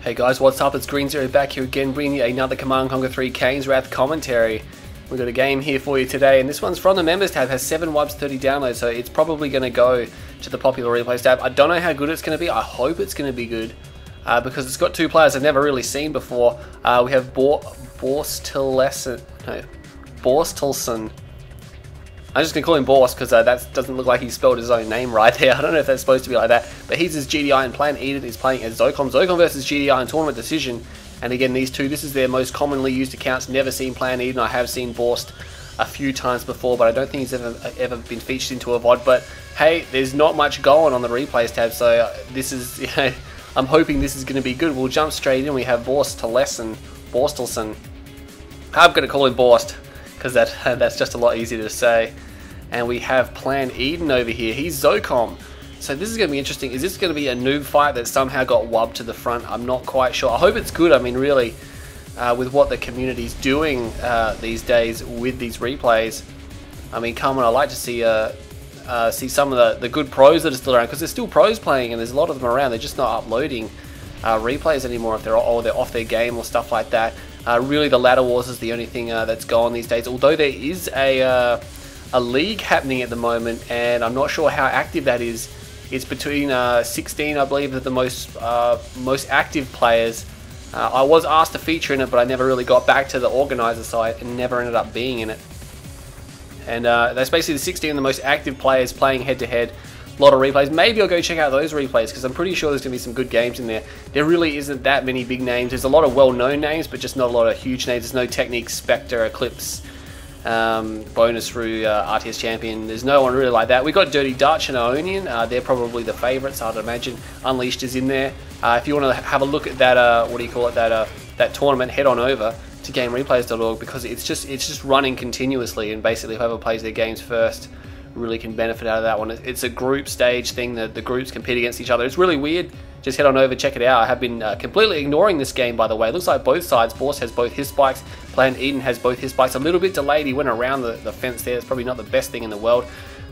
Hey guys, what's up? It's Green Zero back here again, bringing you another Command & Conquer 3 Kane's Wrath commentary. We've got a game here for you today, and this one's from the Members tab, has 7 wubs, 30 downloads, so it's probably going to go to the popular replays tab. I don't know how good it's going to be. I hope it's going to be good, because it's got 2 players I've never really seen before. We have Borstelsson. I'm just going to call him Borst because that doesn't look like he spelled his own name right there. I don't know if that's supposed to be like that. But he's his GDI and Plan.Eden is playing as ZOCOM. ZOCOM versus GDI in tournament decision. And again, these two, this is their most commonly used accounts. Never seen Plan.Eden. I have seen Borst a few times before, but I don't think he's ever been featured into a VOD. But hey, there's not much going on the replays tab, so this is, you know, I'm hoping this is going to be good. We'll jump straight in. We have Borstelsson. I'm going to call him Borst, because that's just a lot easier to say. And we have Plan.Eden over here. He's ZOCOM. So this is going to be interesting. Is this going to be a noob fight that somehow got wubbed to the front? I'm not quite sure. I hope it's good. I mean, really, with what the community's doing these days with these replays, I mean, come on, I'd like to see some of the good pros that are still around, because there's still pros playing and there's a lot of them around. They're just not uploading replays anymore if they're off their game or stuff like that. Really, the ladder wars is the only thing that's gone these days. Although there is a league happening at the moment, and I'm not sure how active that is. It's between 16, I believe, of the most active players. I was asked to feature in it, but I never really got back to the organizer side and never ended up being in it. And that's basically the 16 of the most active players playing head-to-head. A lot of replays. Maybe I'll go check out those replays, because I'm pretty sure there's going to be some good games in there. There really isn't that many big names. There's a lot of well-known names, but just not a lot of huge names. There's no Technique, Spectre, Eclipse, bonus through RTS Champion. There's no one really like that. We've got Dirty Dutch and Ionian. They're probably the favourites, I'd imagine. Unleashed is in there. If you want to have a look at that, what do you call it, that tournament, head on over to GameReplays.org, because it's just running continuously, and basically whoever plays their games first really can benefit out of that one. It's a group stage thing that the groups compete against each other. It's really weird. Just head on over, check it out. I have been completely ignoring this game, by the way. It looks like both sides. Borst has both his spikes. Plan.Eden has both his spikes. A little bit delayed. He went around the fence there. It's probably not the best thing in the world,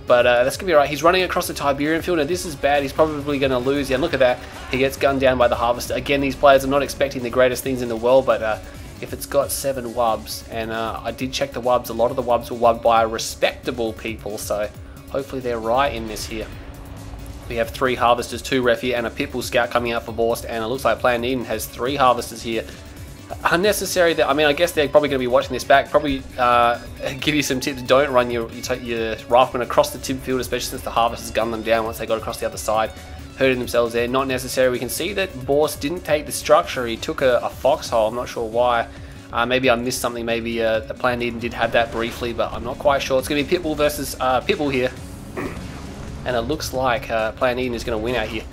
but that's going to be all right. He's running across the Tiberian field. Now, this is bad. He's probably going to lose. Yeah, look at that. He gets gunned down by the Harvester. Again, these players are not expecting the greatest things in the world, but if it's got 7 wubs, and I did check the wubs, a lot of the wubs were wubbed by respectable people, so hopefully they're right in this here. We have 3 Harvesters, 2 Refi, and a Pitbull Scout coming out for Borst, and it looks like Plan.Eden has 3 Harvesters here. Unnecessary. I mean, I guess they're probably going to be watching this back. Probably give you some tips. Don't run your Rifleman across the tip field, especially since the Harvesters gunned them down once they got across the other side, hurting themselves there. Not necessary. We can see that Borst didn't take the structure. He took a foxhole. I'm not sure why. Maybe I missed something. Maybe the Plan.Eden did have that briefly, but I'm not quite sure. It's going to be Pitbull versus Pitbull here. And it looks like Plan.Eden is going to win out here.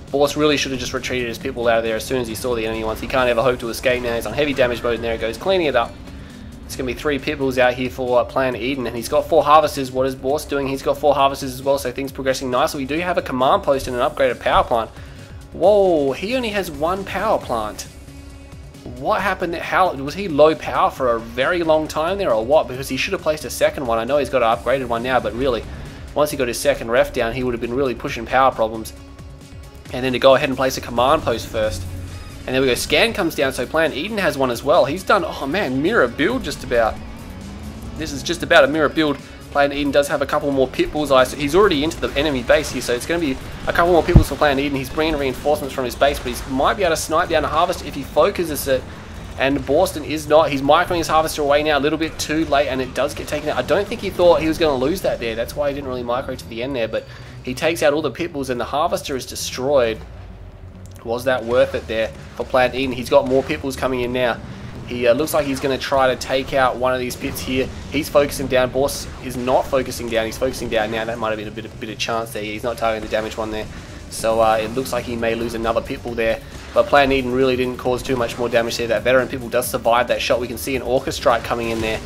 Borst really should have just retreated his Pitbull out of there as soon as he saw the enemy ones. He can't ever hope to escape now. He's on heavy damage mode, and there it goes, cleaning it up. It's going to be 3 Pitbulls out here for Plan.Eden, and he's got 4 Harvesters. What is Borst doing? He's got 4 Harvesters as well, so things progressing nicely. We do have a command post and an upgraded power plant. Whoa, he only has 1 power plant. What happened there? How was he low power for a very long time there, or what? Because he should have placed a second one. I know he's got an upgraded one now, but really, once he got his second ref down, he would have been really pushing power problems. And then to go ahead and place a command post first. And there we go, Scan comes down, so Plan.Eden has one as well. He's done, oh man, mirror build just about. This is just about a mirror build. Plan.Eden does have a couple more Pitbulls. He's already into the enemy base here, so it's going to be a couple more Pitbulls for Plan.Eden. He's bringing reinforcements from his base, but he might be able to snipe down a Harvester if he focuses it. And Borsten is not. He's microing his Harvester away now, a little bit too late, and it does get taken out. I don't think he thought he was going to lose that there. That's why he didn't really micro to the end there, but he takes out all the Pitbulls, and the Harvester is destroyed. Was that worth it there for Plan.Eden? He's got more Pitbulls coming in now. He looks like he's going to try to take out one of these pits here. He's focusing down. Borst is not focusing down. He's focusing down now. That might have been a bit of chance there. He's not targeting the damage one there. So it looks like he may lose another Pitbull there. But Plan.Eden really didn't cause too much more damage there. That veteran Pitbull does survive that shot. We can see an Orca Strike coming in there.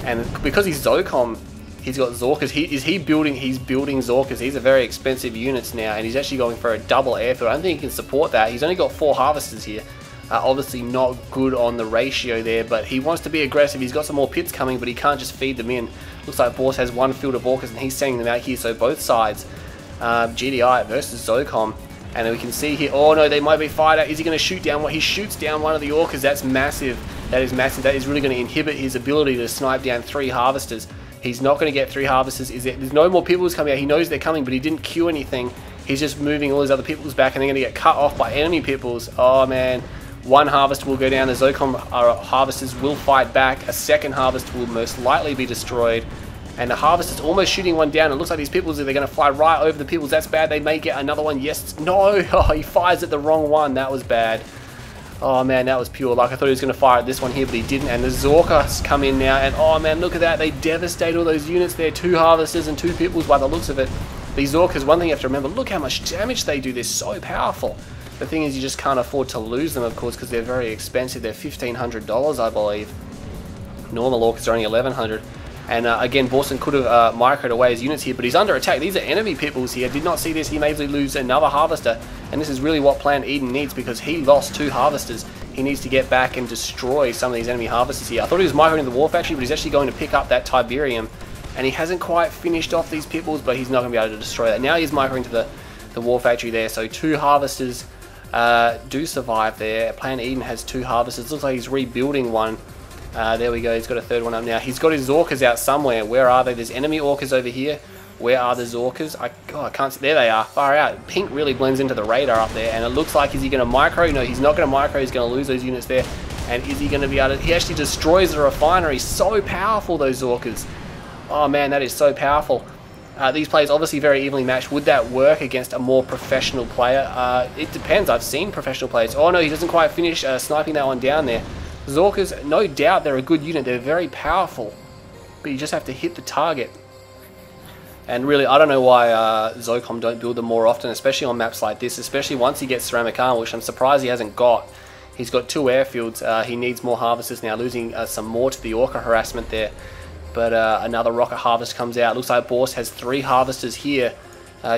And because he's ZOCOM, he's got Zorkas. He's building Zorkas. These are very expensive units now, and he's actually going for a double airfield. I don't think he can support that. He's only got 4 Harvesters here. Obviously not good on the ratio there, but he wants to be aggressive. He's got some more pits coming, but he can't just feed them in. Looks like Borst has 1 field of Orcas, and he's sending them out here. So both sides, GDI versus ZOCOM. And we can see here, oh no, they might be fired at. Is he going to shoot down what? He shoots down one of the orcas. That's massive. That is massive. That is really going to inhibit his ability to snipe down 3 harvesters. He's not going to get 3 harvesters. There's no more peoples coming out. He knows they're coming, but he didn't queue anything. He's just moving all his other peoples back, and they're going to get cut off by enemy peoples. Oh man. 1 harvest will go down. The ZOCOM harvesters will fight back. A second harvest will most likely be destroyed. And the harvester's almost shooting one down. It looks like these peoples, they're going to fly right over the peoples. That's bad. They may get another one. Yes. No. Oh, he fires at the wrong one. That was bad. Oh, man, that was pure luck. I thought he was going to fire at this one here, but he didn't. And the Zorkas come in now. And, oh, man, look at that. They devastate all those units there. 2 harvesters and 2 peoples by the looks of it. These Zorkas, one thing you have to remember, look how much damage they do. They're so powerful. The thing is, you just can't afford to lose them, of course, because they're very expensive. They're $1,500, I believe. Normal orcas are only $1,100. And again, Borstelsson could have microed away his units here, but he's under attack. These are enemy peoples here. Did not see this. He may lose another harvester. And this is really what Plan.Eden needs, because he lost 2 harvesters. He needs to get back and destroy some of these enemy harvesters here. I thought he was microing the war factory, but he's actually going to pick up that Tiberium. And he hasn't quite finished off these peoples, but he's not going to be able to destroy that. Now he's microing to the war factory there. So 2 harvesters do survive there. Plan.Eden has 2 harvesters. Looks like he's rebuilding one. There we go, he's got a 3rd one up now. He's got his orcas out somewhere. Where are they? There's enemy orcas over here. Where are the orcas? I can't see. There they are, far out. Pink really blends into the radar up there, and it looks like, is he going to micro? No, he's not going to micro. He's going to lose those units there. And is he going to be able to... He actually destroys the refinery. So powerful, those orcas. Oh man, that is so powerful. These players obviously very evenly matched. Would that work against a more professional player? It depends. I've seen professional players. Oh no, he doesn't quite finish sniping that one down there. Zorkas, no doubt they're a good unit. They're very powerful. But you just have to hit the target. And really, I don't know why ZOCOM don't build them more often, especially on maps like this, especially once he gets Ceramic Armor, which I'm surprised he hasn't got. He's got 2 airfields. He needs more harvesters now, losing some more to the Orca harassment there. But another rocket harvest comes out. Looks like Borst has 3 harvesters here,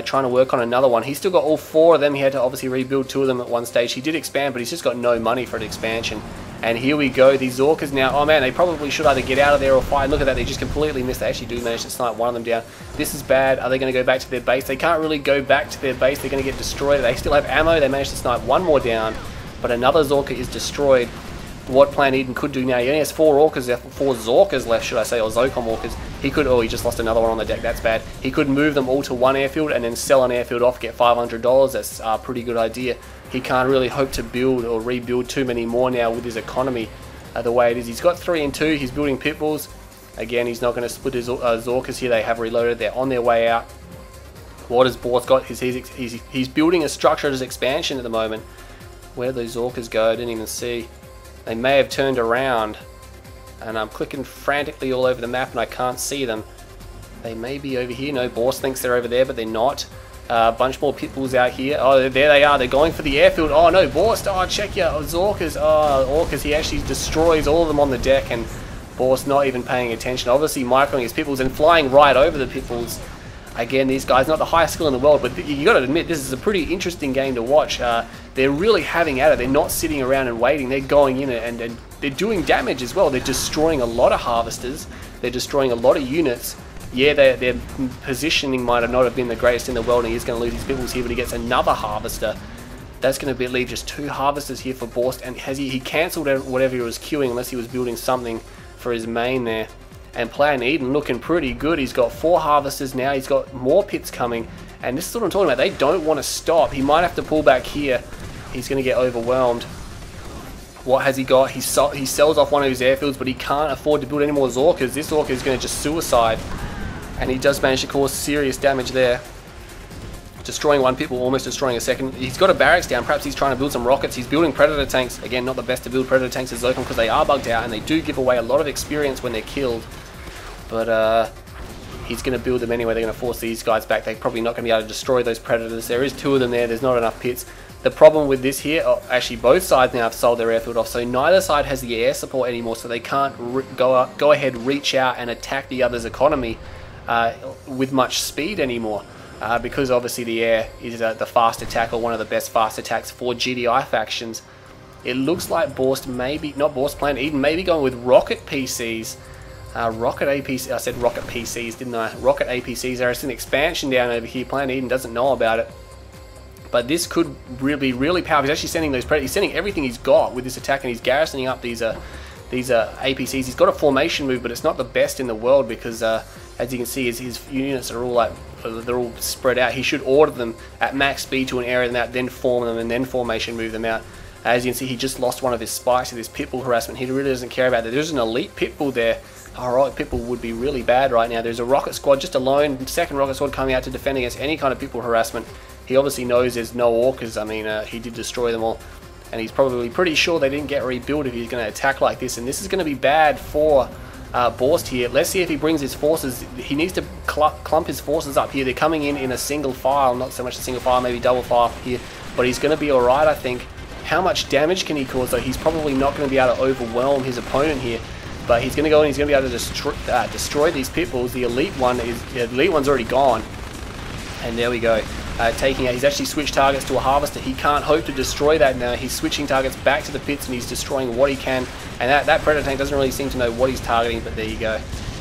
trying to work on another one. He's still got all 4 of them. He had to obviously rebuild 2 of them at one stage. He did expand, but he's just got no money for an expansion. And here we go. These Orcas now, oh man, they probably should either get out of there or fight. Look at that, they just completely missed. They actually do manage to snipe one of them down. This is bad. Are they going to go back to their base? They can't really go back to their base. They're going to get destroyed. They still have ammo. They managed to snipe one more down, but another Zorka is destroyed. What Plan.Eden could do now, he only has 4 orcas, 4 Zorkas left, should I say, or ZOCOM orcas. He could, oh, he just lost another one on the deck, that's bad. He could move them all to one airfield and then sell an airfield off, get $500. That's a pretty good idea. He can't really hope to build or rebuild too many more now with his economy the way it is. He's got 3 and 2, he's building pitbulls. Again, he's not going to split his Zorkas here, they have reloaded, they're on their way out. What has Borst got? He's building a structure at his expansion at the moment. Where those Zorkas go, I didn't even see. They may have turned around, and I'm clicking frantically all over the map and I can't see them. They may be over here. No, Borst thinks they're over there, but they're not. A bunch more pitbulls out here. Oh, there they are. They're going for the airfield. Oh no, Borst. Oh, check your Zorkas. Oh, Orcas. He actually destroys all of them on the deck, and Borst not even paying attention. Obviously microing his pitbulls and flying right over the pitbulls. Again, these guys, not the highest skill in the world, but you got to admit, this is a pretty interesting game to watch. They're really having at it. They're not sitting around and waiting. They're going in and they're doing damage as well. They're destroying a lot of harvesters. They're destroying a lot of units. Yeah, their positioning might have not have been the greatest in the world, and he's going to lose his pitbulls here, but he gets another harvester. That's going to leave just 2 harvesters here for Borst, and he cancelled whatever he was queuing unless he was building something for his main there. And Plan.Eden looking pretty good. He's got 4 harvesters now. He's got more pits coming. And this is what I'm talking about. They don't want to stop. He might have to pull back here. He's going to get overwhelmed. What has he got? He sells off one of his airfields, but he can't afford to build any more Zorkas. This Zorka is going to just suicide. And he does manage to cause serious damage there. Destroying one pitbull, almost destroying a second. He's got a barracks down. Perhaps he's trying to build some rockets. He's building Predator tanks. Again, not the best to build Predator tanks as ZOCOM because they are bugged out and they do give away a lot of experience when they're killed. But he's going to build them anyway. They're going to force these guys back. They're probably not going to be able to destroy those Predators. There is 2 of them there. There's not enough pits. The problem with this here, actually both sides now have sold their airfield off, so neither side has the air support anymore, so they can't go ahead, reach out and attack the other's economy with much speed anymore. Because obviously the air is the fast attack, or one of the best fast attacks for GDI factions. It looks like Borst maybe, not Borst, Plan.Eden maybe going with rocket PCs. Rocket APCs, I said rocket PCs, didn't I? Rocket APCs, there's an expansion down over here. Plan.Eden doesn't know about it. But this could really be really powerful. He's actually sending those predators. He's sending everything he's got with this attack, and he's garrisoning up these APCs. He's got a formation move, but it's not the best in the world because, as you can see, his units are all like they're all spread out. He should order them at max speed to an area and that, then form them and then formation move them out. As you can see, he just lost one of his spikes to this pitbull harassment. He really doesn't care about that. There's an elite pitbull there. Alright, pitbull would be really bad right now. There's a rocket squad just alone, second rocket squad coming out to defend against any kind of pitbull harassment. He obviously knows there's no orcas. I mean, he did destroy them all. And he's probably pretty sure they didn't get rebuilt if he's going to attack like this. And this is going to be bad for Borst here. Let's see if he brings his forces. He needs to clump his forces up here. They're coming in a single file. Not so much a single file, maybe double file here. But he's going to be alright, I think. How much damage can he cause, though? He's probably not going to be able to overwhelm his opponent here. But he's going to go and he's going to be able to destroy these pitbulls. The elite one's already gone. And there we go. Taking out, he's actually switched targets to a harvester. He can't hope to destroy that now. He's switching targets back to the pits and he's destroying what he can. And that predator tank doesn't really seem to know what he's targeting, but there you go.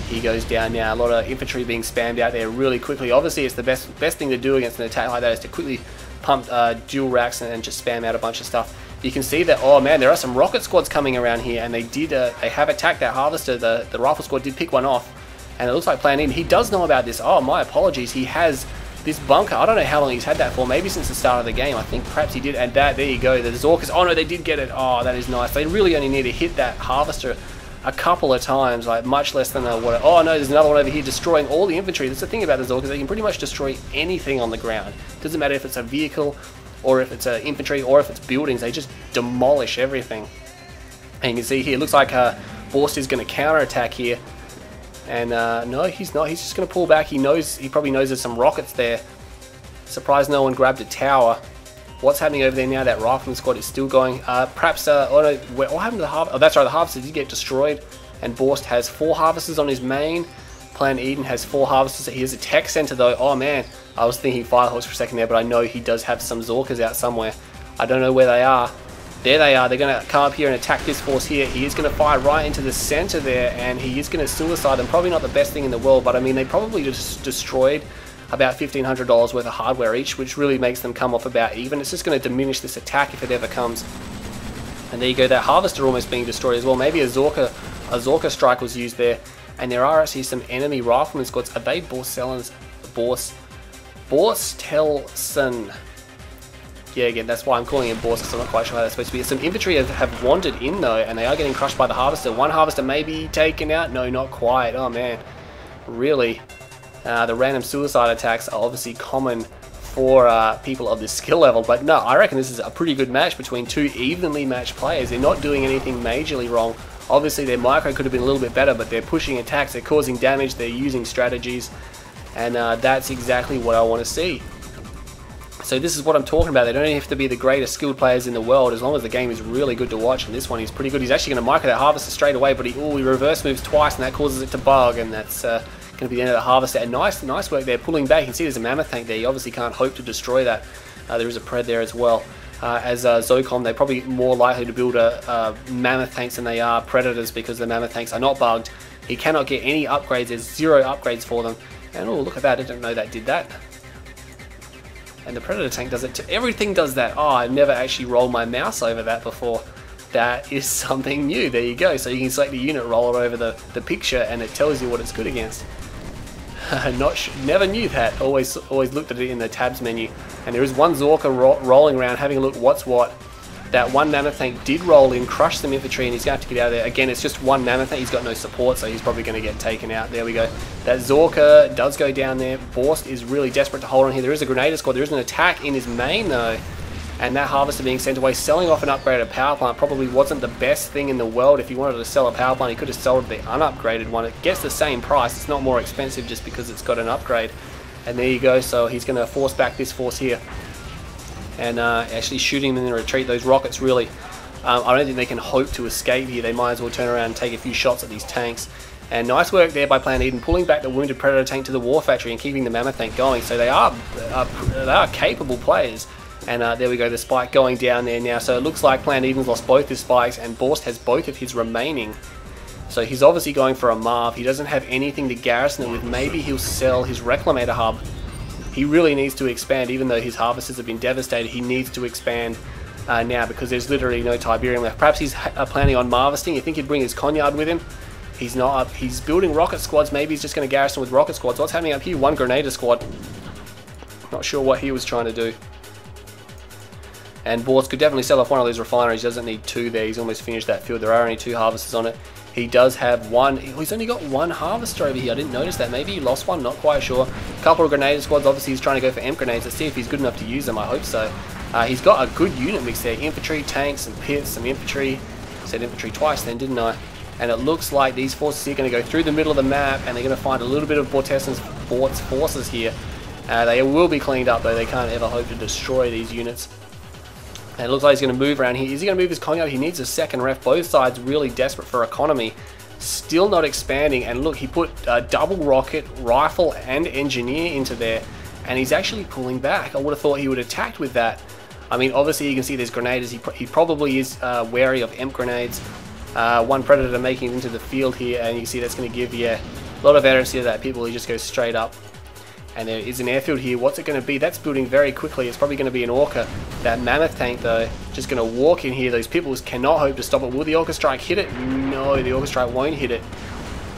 He goes down now. A lot of infantry being spammed out there really quickly. Obviously, it's the best thing to do against an attack like that is to quickly pump dual racks and just spam out a bunch of stuff. You can see that, oh man, there are some rocket squads coming around here, and they have attacked that harvester. The rifle squad did pick one off, and it looks like Plan.Eden. He does know about this. Oh, my apologies. He has this bunker. I don't know how long he's had that for. Maybe since the start of the game. I think perhaps he did. And there you go. The Zorkas. Oh no, they did get it. Oh, that is nice. They really only need to hit that harvester a couple of times, like much less than what. Oh no, there's another one over here destroying all the infantry. That's the thing about the Zorkas. They can pretty much destroy anything on the ground. Doesn't matter if it's a vehicle, or if it's infantry, or if it's buildings. They just demolish everything. And you can see here, it looks like Borst is going to counterattack here. And no, he's not. He's just going to pull back. He probably knows there's some rockets there. Surprised no one grabbed a tower. What's happening over there now? That rifleman squad is still going. Perhaps, oh no, what happened to the harvester? Oh, that's right, the harvester did get destroyed. And Borst has 4 harvesters on his main. Plan.Eden has 4 harvesters. He has a tech center though. Oh man, I was thinking firehawks for a second there, but I know he does have some Zorkas out somewhere. I don't know where they are. There they are. They're going to come up here and attack this force here. He is going to fire right into the center there, and he is going to suicide them. Probably not the best thing in the world, but I mean, they probably just destroyed about $1,500 worth of hardware each, which really makes them come off about even. It's just going to diminish this attack if it ever comes. And there you go, that harvester almost being destroyed as well. Maybe a Zorka strike was used there. And there are actually some enemy rifleman squads. Are they Borstelsson? Yeah, again, that's why I'm calling him Borst, because I'm not quite sure how that's supposed to be. Some infantry have wandered in though, and they are getting crushed by the harvester. One harvester may be taken out. No, not quite. Oh man, really? The random suicide attacks are obviously common for people of this skill level, but no, I reckon this is a pretty good match between 2 evenly matched players. They're not doing anything majorly wrong. Obviously their micro could have been a little bit better, but they're pushing attacks, they're causing damage, they're using strategies, and that's exactly what I want to see. So this is what I'm talking about. They don't have to be the greatest skilled players in the world, as long as the game is really good to watch, and this one is pretty good. He's actually going to micro that harvester straight away, but he reverse moves twice, and that causes it to bug, and that's going to be the end of the harvester. And nice work there, pulling back. You can see there's a mammoth tank there. You obviously can't hope to destroy that. There is a pred there as well. As ZOCOM, they're probably more likely to build mammoth tanks than they are predators, because the mammoth tanks are not bugged. He cannot get any upgrades. There's 0 upgrades for them. And oh, look at that. I didn't know that did that. And the predator tank does it too. Everything does that. Oh, I've never actually rolled my mouse over that before. That is something new. There you go. So you can select the unit, roll it over the picture, and it tells you what it's good against. Never knew that. Always looked at it in the tabs menu. And there is one Zorka rolling around, having a look what's what. That one mammoth tank did roll in, crush some infantry, and he's going to have to get out of there. Again, it's just one mammoth tank. He's got no support, so he's probably going to get taken out. There we go. That Zorka does go down there. Borst is really desperate to hold on here. There is a grenadier squad. There is an attack in his main, though. And that harvester being sent away, selling off an upgraded power plant probably wasn't the best thing in the world. If he wanted to sell a power plant, he could have sold the unupgraded one. It gets the same price. It's not more expensive just because it's got an upgrade. And there you go. So he's going to force back this force here. And actually shooting them in the retreat. Those rockets really, I don't think they can hope to escape here. They might as well turn around and take a few shots at these tanks. And nice work there by Plan.Eden, pulling back the wounded predator tank to the war factory and keeping the mammoth tank going. So they are capable players. And there we go, the spike going down there now. So it looks like Plan.Eden's lost both his spikes, and Borst has both of his remaining. So he's obviously going for a Marv. He doesn't have anything to garrison it with. Maybe he'll sell his Reclamator hub. he really needs to expand. Even though his harvesters have been devastated, he needs to expand now, because there's literally no Tiberium left. Perhaps he's planning on harvesting. You think he'd bring his Conyard with him. He's not. He's building rocket squads. Maybe he's just going to garrison with rocket squads. What's happening up here? One Grenadier squad. Not sure what he was trying to do. And Borst could definitely sell off one of those refineries. He doesn't need two there. He's almost finished that field. There are only 2 harvesters on it. He does have one. He's only got 1 harvester over here. I didn't notice that. Maybe he lost one. Not quite sure. A couple of Grenadier squads. Obviously, he's trying to go for imp grenades. Let's see if he's good enough to use them. I hope so. He's got a good unit mix there. Infantry, tanks, and pits. Some infantry. I said infantry twice then, didn't I? And it looks like these forces here are going to go through the middle of the map, and they're going to find a little bit of Borstelssen's forces here. They will be cleaned up, though. They can't ever hope to destroy these units. And it looks like he's going to move around here. Is he going to move his Conyard? He needs a second ref. Both sides really desperate for economy. Still not expanding. And look, he put double rocket, rifle, and engineer into there. And he's actually pulling back. I would have thought he would have attacked with that. I mean, obviously you can see there's grenades. He probably is wary of imp grenades. One Predator making it into the field here. And you can see that's going to give, yeah, a lot of adherence to that. People, he just goes straight up. And there is an airfield here. What's it going to be? That's building very quickly. It's probably going to be an Orca. That Mammoth tank, though, just going to walk in here. Those Pitbulls cannot hope to stop it. Will the Orca strike hit it? No, the Orca strike won't hit it.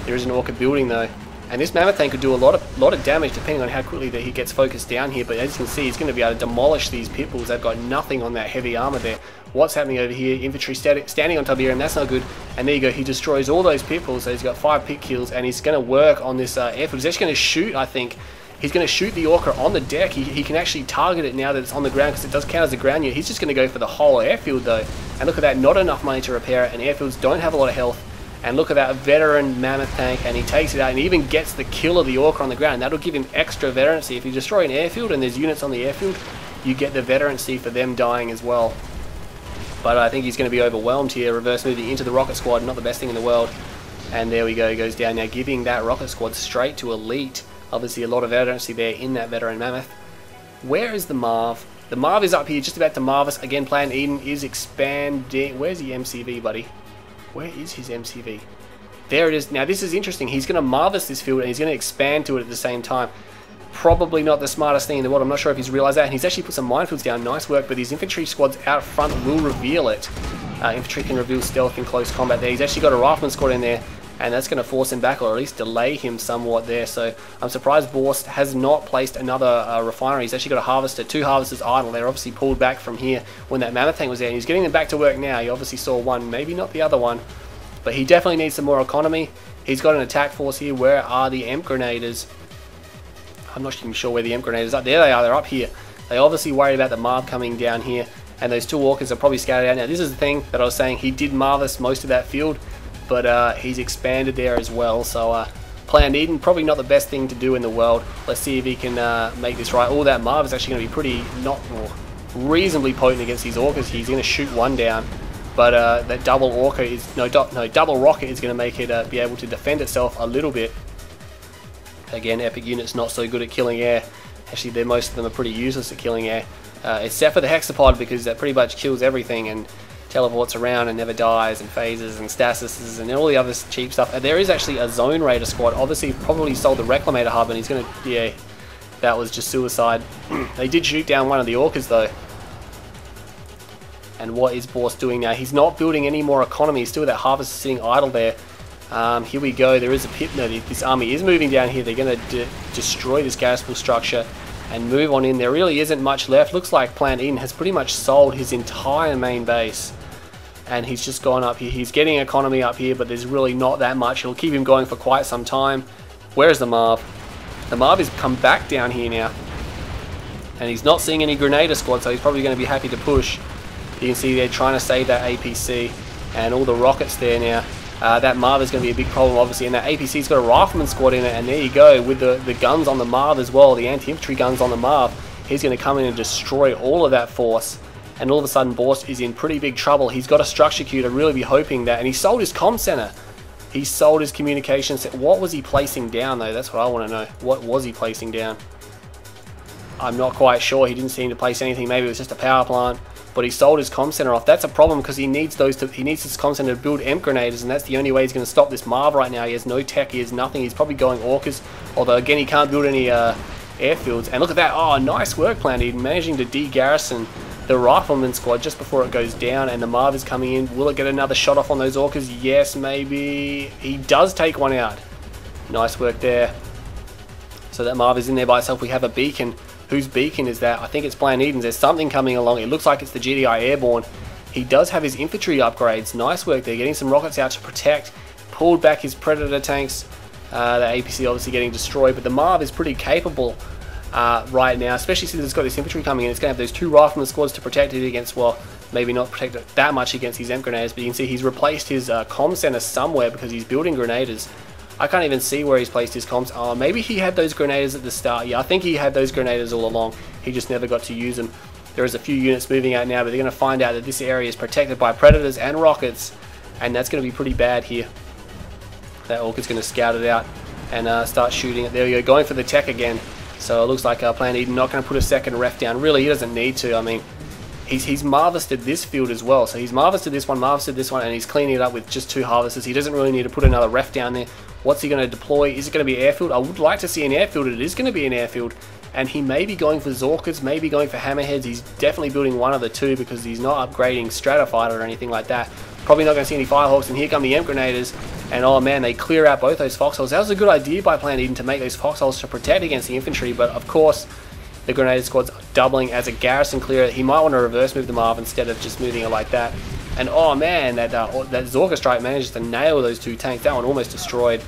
There is an Orca building, though. And this Mammoth tank could do a lot of damage depending on how quickly that he gets focused down here. But as you can see, he's going to be able to demolish these Pitbulls. They've got nothing on that heavy armor there. What's happening over here? Infantry standing on Tiberium. That's not good. And there you go. He destroys all those Pitbulls. So he's got 5 pit kills. And he's going to work on this airfield. He's actually going to shoot, I think. He's going to shoot the Orca on the deck. He can actually target it now that it's on the ground, because it does count as a ground unit. He's just going to go for the whole airfield, though. And look at that. Not enough money to repair it. And airfields don't have a lot of health. And look at that veteran Mammoth tank. And he takes it out and even gets the kill of the Orca on the ground. And that'll give him extra veterancy. If you destroy an airfield and there's units on the airfield, you get the veterancy for them dying as well. But I think he's going to be overwhelmed here. Reverse moving into the rocket squad. Not the best thing in the world. And there we go. He goes down now, giving that rocket squad straight to elite. Obviously a lot of veterancy there in that veteran Mammoth. Where is the Marv? The Marv is up here, just about to Marv us. Again, Plan.Eden is expanding. Where's the MCV, buddy? Where is his MCV? There it is. Now this is interesting. He's going to Marv us this field and he's going to expand to it at the same time. Probably not the smartest thing in the world. I'm not sure if he's realised that. And he's actually put some minefields down. Nice work. But these infantry squads out front will reveal it. Infantry can reveal stealth in close combat there. He's actually got a rifleman squad in there. And that's going to force him back, or at least delay him somewhat there. So I'm surprised Borst has not placed another refinery. He's actually got a harvester, 2 harvesters idle. They're obviously pulled back from here when that Mammoth tank was there. And he's getting them back to work now. You obviously saw one, maybe not the other one. But he definitely needs some more economy. He's got an attack force here. Where are the Emp Grenaders? I'm not even sure where the Emp Grenaders are. There they are. They're up here. They obviously worried about the Marv coming down here. And those 2 Orcas are probably scattered out. Now this is the thing that I was saying. He did Marvis most of that field. But he's expanded there as well. So Plan.Eden, probably not the best thing to do in the world. Let's see if he can make this right. Oh, that Marv is actually going to be pretty, reasonably potent against these Orcas. He's going to shoot one down. But that double Orca is, double rocket is going to make it be able to defend itself a little bit. Again, epic units not so good at killing air. Actually, most of them are pretty useless at killing air. Except for the Hexapod, because that pretty much kills everything and teleports around and never dies, and phases and stasises and all the other cheap stuff. And there is actually a Zone Raider squad. Obviously, probably sold the Reclamator hub, and he's going to, yeah, that was just suicide. They did shoot down one of the Orcas, though. And what is Borst doing now? He's not building any more economy. He's still that harvester sitting idle there. Here we go. There is a pit. No, this army is moving down here. They're going to destroy this garrison structure and move on in. There really isn't much left. Looks like Plan.Eden has pretty much sold his entire main base. And he's just gone up here. He's getting economy up here, but there's really not that much. It'll keep him going for quite some time. Where's the Marv? The Marv has come back down here now. And he's not seeing any Grenadier squad, so he's probably going to be happy to push. You can see they're trying to save that APC and all the rockets there now. That Marv is going to be a big problem, obviously, and that APC's got a rifleman squad in it, and there you go, with the guns on the Marv as well, the anti-infantry guns on the Marv. He's going to come in and destroy all of that force. And all of a sudden, Borst is in pretty big trouble. He's got a structure queue to really be hoping that. And he sold his comm center. He sold his communication center. What was he placing down, though? That's what I want to know. What was he placing down? I'm not quite sure. He didn't seem to place anything. Maybe it was just a power plant. But he sold his comm center off. That's a problem because he needs those. He needs his comm center to build Emp Grenaders, and that's the only way he's going to stop this Marv right now. He has no tech. He has nothing. He's probably going Orcas. Although again, he can't build any airfields. And look at that. Oh, nice work, Plan.Eden, managing to de-garrison the rifleman squad just before it goes down, and the Marv is coming in. Will it get another shot off on those orcas? Yes, maybe. He does take one out. Nice work there. So that Marv is in there by itself. We have a beacon. Whose beacon is that? I think it's Plan.Eden's. There's something coming along. It looks like it's the GDI Airborne. He does have his infantry upgrades. Nice work there. Getting some rockets out to protect. Pulled back his Predator tanks. The APC obviously getting destroyed, but the Marv is pretty capable right now, especially since it's got this infantry coming in. It's going to have those 2 rifleman squads to protect it against, well, maybe not protect it that much against these EMP grenaders, but you can see he's replaced his comm center somewhere because he's building grenaders. I can't even see where he's placed his comms. Oh, maybe he had those grenaders at the start. Yeah, I think he had those grenaders all along. He just never got to use them. There is a few units moving out now, but they're going to find out that this area is protected by Predators and rockets, and that's going to be pretty bad here. That Orca's going to scout it out and start shooting it. There we go, going for the tech again. So it looks like Plan.Eden not going to put a second ref down. Really, he doesn't need to. I mean, he's harvested this field as well. So he's harvested this one, and he's cleaning it up with just 2 harvesters. He doesn't really need to put another ref down there. What's he going to deploy? Is it going to be airfield? I would like to see an airfield. It is going to be an airfield. And he may be going for Zorkas, maybe going for Hammerheads. He's definitely building one of the 2 because he's not upgrading Stratofighter or anything like that. Probably not going to see any Firehawks, and here come the EMP grenaders. And oh man, they clear out both those foxholes. That was a good idea by Plan.Eden to make those foxholes to protect against the infantry, but of course, the grenade squad's doubling as a garrison clearer. He might want to reverse move the Marv instead of just moving it like that. And oh man, that Zorka strike manages to nail those 2 tanks. That one almost destroyed.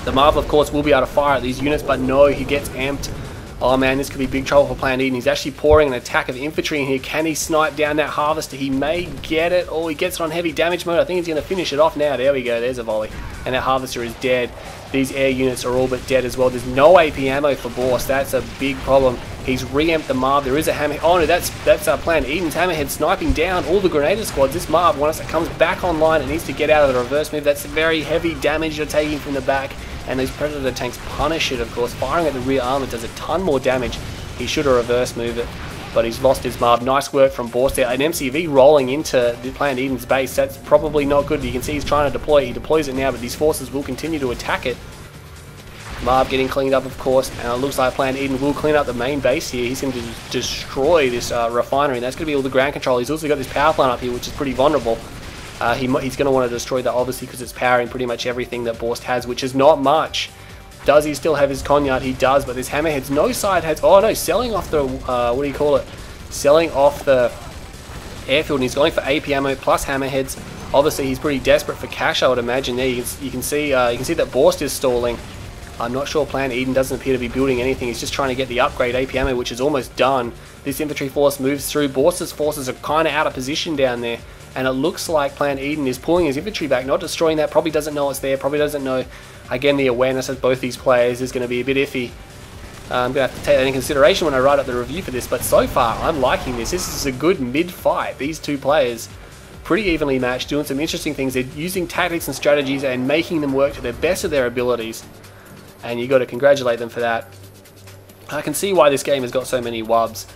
The Marv, of course, will be able to fire at these units, but no, he gets amped. Oh man, this could be big trouble for Plan.Eden. He's actually pouring an attack of infantry in here. Can he snipe down that harvester? He may get it. Oh, he gets it on heavy damage mode. I think he's going to finish it off now. There we go. There's a volley. And that harvester is dead. These air units are all but dead as well. There's no AP ammo for Borst. That's a big problem. He's re-amped the Marv. There is a hammer. Oh no, that's Plan.Eden's hammerhead sniping down all the grenadier squads. This Marv, once it comes back online, it needs to get out of the reverse move. That's very heavy damage you're taking from the back. And those Predator tanks punish it, of course. Firing at the rear armor does a ton more damage. He should have reverse moved it, but he's lost his Marv. Nice work from Borst there. An MCV rolling into the Plan.Eden's base. That's probably not good. You can see he's trying to deploy. He deploys it now, but these forces will continue to attack it. Marv getting cleaned up, of course, and it looks like Plan.Eden will clean up the main base here. He's going to destroy this refinery, and that's going to be all the ground control. He's also got this power plant up here, which is pretty vulnerable. He's going to want to destroy that, obviously, because it's powering pretty much everything that Borst has, which is not much. Does he still have his Conyard? He does, but this Hammerhead's no side has... Oh no, selling off the... what do you call it? Selling off the airfield, and he's going for AP ammo plus Hammerheads. Obviously, he's pretty desperate for cash, I would imagine. There, you can see that Borst is stalling. I'm not sure Plan.Eden doesn't appear to be building anything. He's just trying to get the upgrade AP ammo, which is almost done. This infantry force moves through. Borst's forces are kind of out of position down there. And it looks like Plan.Eden is pulling his infantry back, not destroying that. Probably doesn't know it's there. Probably doesn't know. Again, the awareness of both these players is going to be a bit iffy. I'm going to have to take that into consideration when I write up the review for this. But so far, I'm liking this. This is a good mid-fight. These 2 players, pretty evenly matched, doing some interesting things. They're using tactics and strategies and making them work to the best of their abilities. And you got to congratulate them for that. I can see why this game has got so many wubs.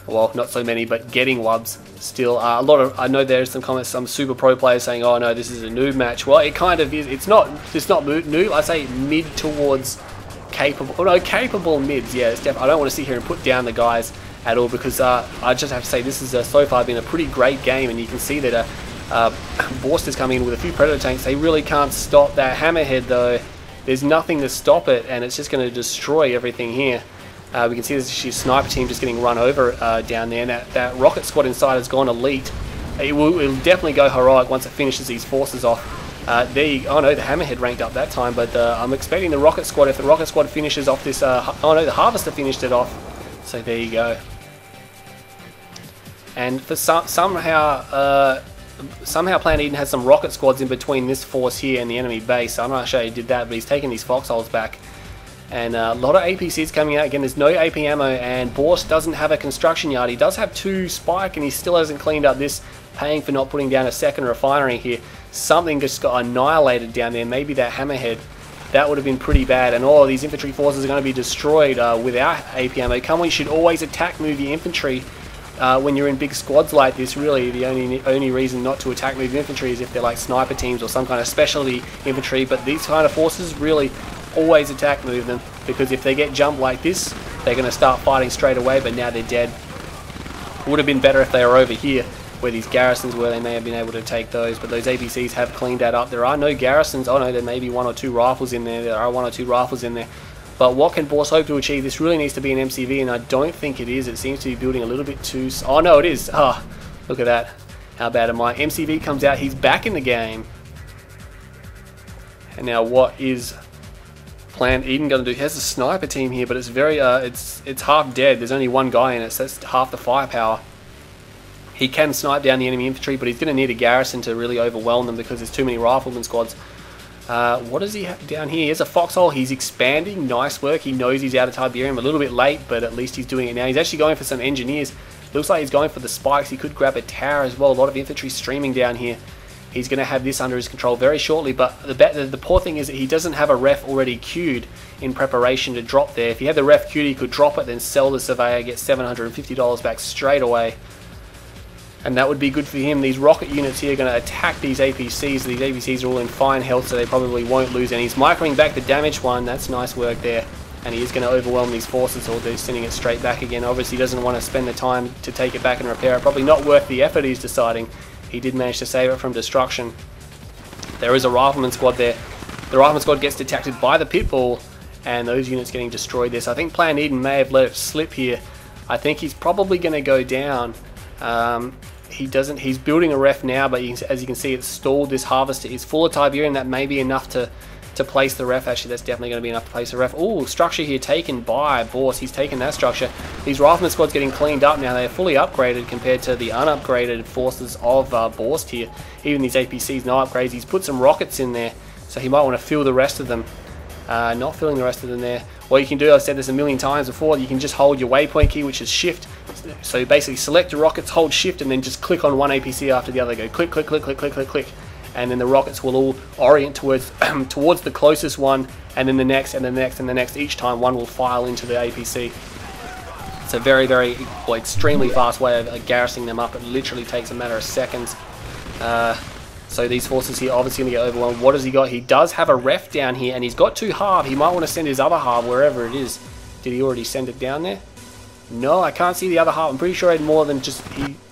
Well, not so many, but getting wubs still. I know there's some comments, some super pro players saying, "Oh no, this is a noob match." Well, it kind of is. It's not noob. I say mid towards capable. Oh no, capable mids. Yeah, it's I don't want to sit here and put down the guys at all, because I just have to say this has so far been a pretty great game, and you can see that Borst is coming in with a few Predator tanks. They really can't stop that Hammerhead though. There's nothing to stop it, and it's just going to destroy everything here. We can see this sniper team just getting run over down there, and that rocket squad inside has gone elite. It will definitely go heroic once it finishes these forces off. Oh no, the Hammerhead ranked up that time, but I'm expecting the rocket squad, if the rocket squad finishes off this... oh no, the Harvester finished it off. So there you go. And for somehow Plan.Eden has some rocket squads in between this force here and the enemy base. I'm not sure he did that, but he's taking these foxholes back. And a lot of APCs coming out. Again, there's no AP ammo, and Borst doesn't have a construction yard. He does have 2 spike, and he still hasn't cleaned up this, paying for not putting down a second refinery here. Something just got annihilated down there. Maybe that Hammerhead. That would have been pretty bad. And all of these infantry forces are going to be destroyed without AP ammo. You should always attack move your infantry when you're in big squads like this. Really, the only reason not to attack move infantry is if they're like sniper teams or some kind of specialty infantry. But these kind of forces, really... always attack move them. because if they get jumped like this, they're going to start fighting straight away, but now they're dead. Would have been better if they were over here, where these garrisons were. They may have been able to take those, but those APCs have cleaned that up. There are no garrisons. Oh no, there may be 1 or 2 rifles in there. There are 1 or 2 rifles in there. But what can Borst hope to achieve? This really needs to be an MCV, and I don't think it is. It seems to be building a little bit too... Oh no, it is. Oh, look at that. How bad am I? MCV comes out. He's back in the game. And now what is Plan.Eden going to do? He has a sniper team here, but it's very... it's half dead. There's only 1 guy in it, so that's half the firepower. He can snipe down the enemy infantry, but he's going to need a garrison to really overwhelm them because there's too many rifleman squads. What does he have down here? He has a foxhole. He's expanding. Nice work. He knows he's out of Tiberium. A little bit late, but at least he's doing it now. He's actually going for some engineers. Looks like he's going for the spikes. He could grab a tower as well. A lot of infantry streaming down here. He's going to have this under his control very shortly, but the poor thing is that he doesn't have a ref already queued in preparation to drop there. If he had the ref queued, he could drop it, then sell the surveyor, get $750 back straight away. And that would be good for him. These rocket units here are going to attack these APCs. These APCs are all in fine health, so they probably won't lose any. He's microing back the damaged one. That's nice work there. And he is going to overwhelm these forces, or they're sending it straight back again. Obviously, he doesn't want to spend the time to take it back and repair it. Probably not worth the effort, he's deciding. He did manage to save it from destruction. There is a rifleman squad there. The rifleman squad gets detected by the pitbull, and those units getting destroyed there. So I think Plan.Eden may have let it slip here. I think he's probably going to go down. He doesn't. He's building a ref now, but as you can see, it's stalled. This harvester is full of Tiberium. That may be enough to place the ref. Actually, that's definitely going to be enough to place the ref. Oh, structure here taken by Borst. He's taken that structure. These rifleman squads getting cleaned up now. They're fully upgraded compared to the unupgraded forces of Borst here. Even these APCs, no upgrades. He's put some rockets in there, so he might want to fill the rest of them. Not filling the rest of them there. What you can do, I've said this a million times before, you can just hold your waypoint key, which is shift. So you basically select your rockets, hold shift, and then just click on one APC after the other. Go click, click, click, click, click, click, click. And then the rockets will all orient towards towards the closest one, and then the next, and the next, and the next. Each time one will file into the APC. It's a very, very, well, extremely fast way of garrisoning them up. It literally takes a matter of seconds. So these forces here obviously going to get overwhelmed. What has he got? He does have a ref down here, and he's got 2 halves. He might want to send his other half wherever it is. Did he already send it down there? No, I can't see the other half. I'm pretty sure I had more than just...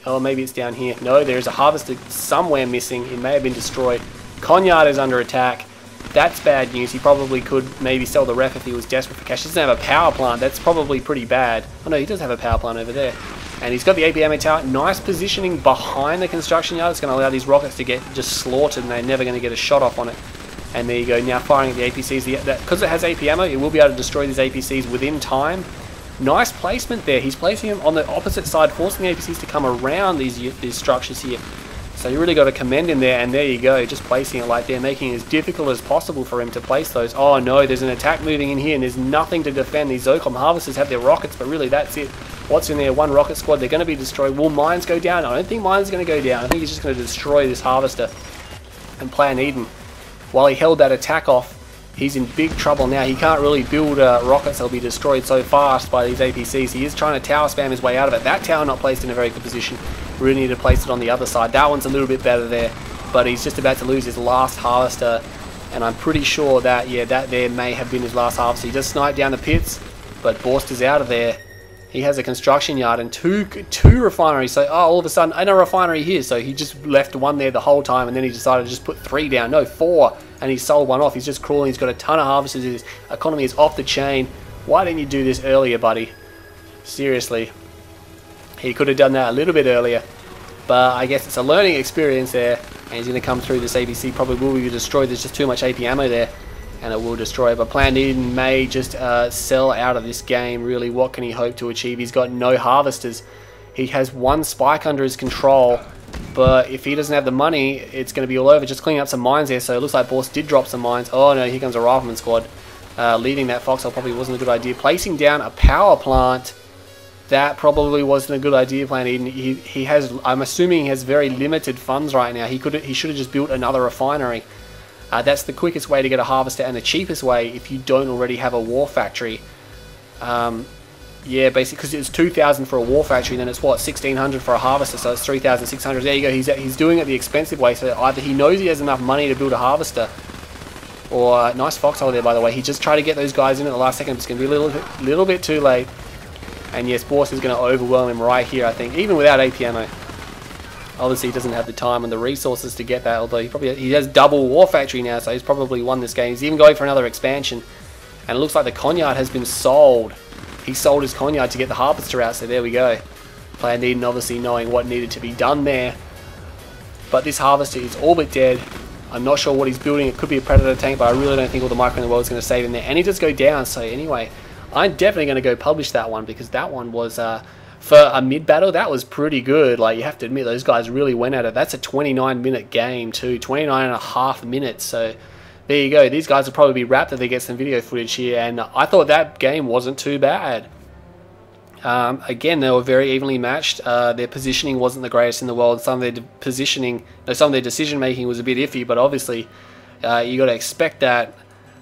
Oh, maybe it's down here. No, there's a harvester somewhere missing. It may have been destroyed. Conyard is under attack. That's bad news. He probably could maybe sell the ref if he was desperate for cash. He doesn't have a power plant. That's probably pretty bad. Oh no, he does have a power plant over there. And he's got the APM tower. Nice positioning behind the construction yard. It's going to allow these rockets to get just slaughtered, and they're never going to get a shot off on it. And there you go, now firing at the APCs. Because it has AP ammo, it will be able to destroy these APCs within time. Nice placement there. He's placing them on the opposite side, forcing the APCs to come around these structures here. So you really got to commend him there, and there you go, just placing it like they're making it as difficult as possible for him to place those. Oh no, there's an attack moving in here, and there's nothing to defend. These ZOCOM harvesters have their rockets, but really that's it. What's in there? 1 rocket squad. They're going to be destroyed. Will mines go down? I don't think mines are going to go down. I think he's just going to destroy this harvester. And Plan.Eden, while he held that attack off, he's in big trouble now. He can't really build rockets. They'll be destroyed so fast by these APCs. He is trying to tower spam his way out of it. That tower not placed in a very good position. Really need to place it on the other side. That one's a little bit better there, but he's just about to lose his last harvester, and I'm pretty sure that, yeah, that there may have been his last harvester. He just sniped down the pits, but Borst is out of there. He has a construction yard and two refineries. So, oh, all of a sudden, and a refinery here. So he just left 1 there the whole time, and then he decided to just put 3 down. No, 4. And he sold 1 off. He's just crawling. He's got a ton of harvesters. His economy is off the chain. Why didn't you do this earlier, buddy? Seriously. He could have done that a little bit earlier. But I guess it's a learning experience there. And he's going to come through this ABC. Probably will be destroyed. There's just too much AP ammo there, and it will destroy. But Plan.Eden may just sell out of this game, really. What can he hope to achieve? He's got no harvesters. He has 1 spike under his control, but if he doesn't have the money, it's going to be all over. Just cleaning up some mines there, so it looks like Borst did drop some mines. Oh no, here comes a rifleman squad. Leaving that foxhole probably wasn't a good idea. Placing down a power plant, that probably wasn't a good idea, Plan.Eden. He has, I'm assuming he has very limited funds right now. He should have just built another refinery. That's the quickest way to get a harvester, and the cheapest way if you don't already have a war factory. Yeah, basically, because it's 2,000 for a war factory, then it's what, 1,600 for a harvester, so it's 3,600. There you go. He's doing it the expensive way. So either he knows he has enough money to build a harvester, Or nice foxhole there, by the way. He just tried to get those guys in at the last second. It's going to be a little bit too late. And yes, Borst is going to overwhelm him right here, I think, even without AP ammo. Obviously, he doesn't have the time and the resources to get that, although he has double War Factory now, so he's probably won this game. He's even going for another expansion. And it looks like the Conyard has been sold. He sold his Conyard to get the Harvester out, so there we go. Plan.Eden obviously knowing what needed to be done there. But this Harvester is all but dead. I'm not sure what he's building. It could be a Predator tank, but I really don't think all the micro in the world is going to save him there. And he does go down, so anyway, I'm definitely going to go publish that one, because that one was... for a mid-battle, that was pretty good. Like, you have to admit, those guys really went at it. That's a 29-minute game, too. 29.5 minutes. So, there you go. These guys will probably be wrapped if they get some video footage here. And I thought that game wasn't too bad. Again, they were very evenly matched. Their positioning wasn't the greatest in the world. Some of their decision-making was a bit iffy. But obviously, you got to expect that.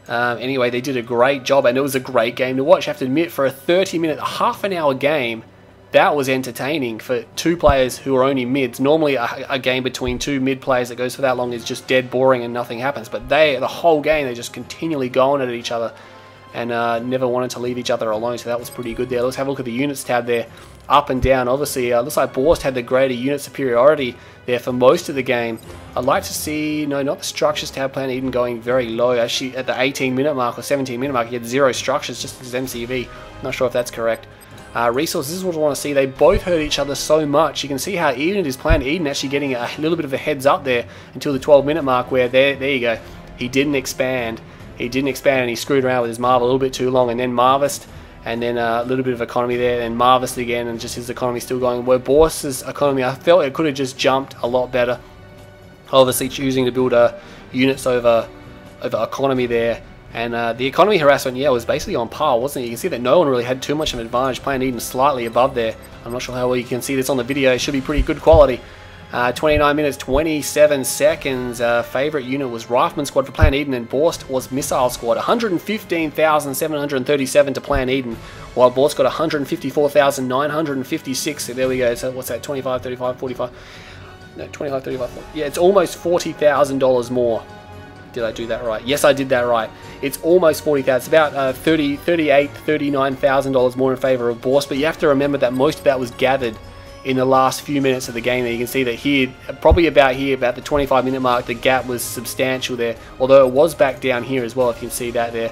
Anyway, they did a great job. And it was a great game to watch. You have to admit, for a 30-minute, half-an-hour game, that was entertaining for two players who are only mids. Normally a game between two mid players that goes for that long is just dead boring and nothing happens. But the whole game, they're just continually going at each other and never wanted to leave each other alone. So that was pretty good there. Let's have a look at the units tab there, up and down. Obviously, looks like Borst had the greater unit superiority there for most of the game. I'd like to see, no, not the structures tab, Plan.Eden going very low. Actually, at the 18-minute mark or 17-minute mark, he had 0 structures, just his MCV. Not sure if that's correct. Resources, this is what I want to see. They both hurt each other so much. You can see how even it is Plan.Eden actually getting a little bit of a heads up there until the 12-minute mark, where there you go. He didn't expand. And he screwed around with his Marvel a little bit too long, and then Marvest, and then a little bit of economy there, and Marvest again, and just his economy still going. Where Borst's economy, I felt it could have just jumped a lot better. Obviously choosing to build units over economy there. And the economy harassment, yeah, was basically on par, wasn't it? You can see that no one really had too much of an advantage. Plan.Eden slightly above there. I'm not sure how well you can see this on the video. It should be pretty good quality. 29 minutes, 27 seconds. Favorite unit was Rifleman Squad for Plan.Eden, and Borst was Missile Squad. 115,737 to Plan.Eden, while Borst got 154,956. So there we go. So what's that? 25, 35, 45. No, 25, 35, 40. Yeah, it's almost $40,000 more. Did I do that right? Yes, I did that right. It's almost $40,000. It's about $38,000, $39,000 more in favor of Borst. But you have to remember that most of that was gathered in the last few minutes of the game. You can see that here, probably about the 25-minute mark, the gap was substantial there. Although it was back down here as well, if you can see that there.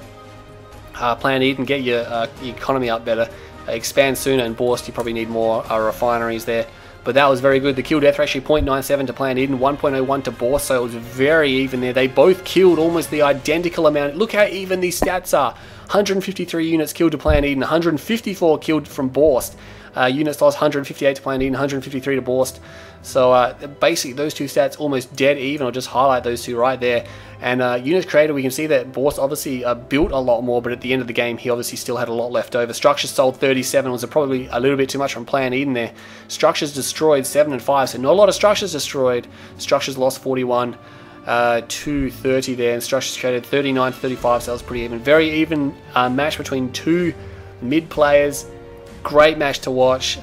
Plan.Eden, get your economy up better. Expand sooner, and Borst, you probably need more refineries there. But that was very good. The kill death ratio 0.97 to Plan.Eden, 1.01 to Borst, so it was very even there. They both killed almost the identical amount. Look how even these stats are. 153 units killed to Plan.Eden, 154 killed from Borst. Units lost 158 to Plan.Eden, 153 to Borst. So basically those two stats almost dead even. I'll just highlight those two right there. And units created, we can see that Borst obviously built a lot more, but at the end of the game he obviously still had a lot left over. Structures sold 37, was probably a little bit too much from Plan.Eden there. Structures destroyed 7 and 5, so not a lot of structures destroyed. Structures lost 41 to 30 there, and structures created 39 to 35, so that was pretty even. Very even match between two mid players. Great match to watch,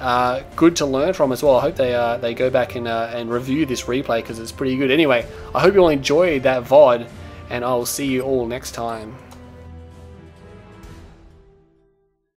good to learn from as well. I hope they go back and review this replay, because it's pretty good. Anyway, I hope you all enjoyed that VOD, and I will see you all next time.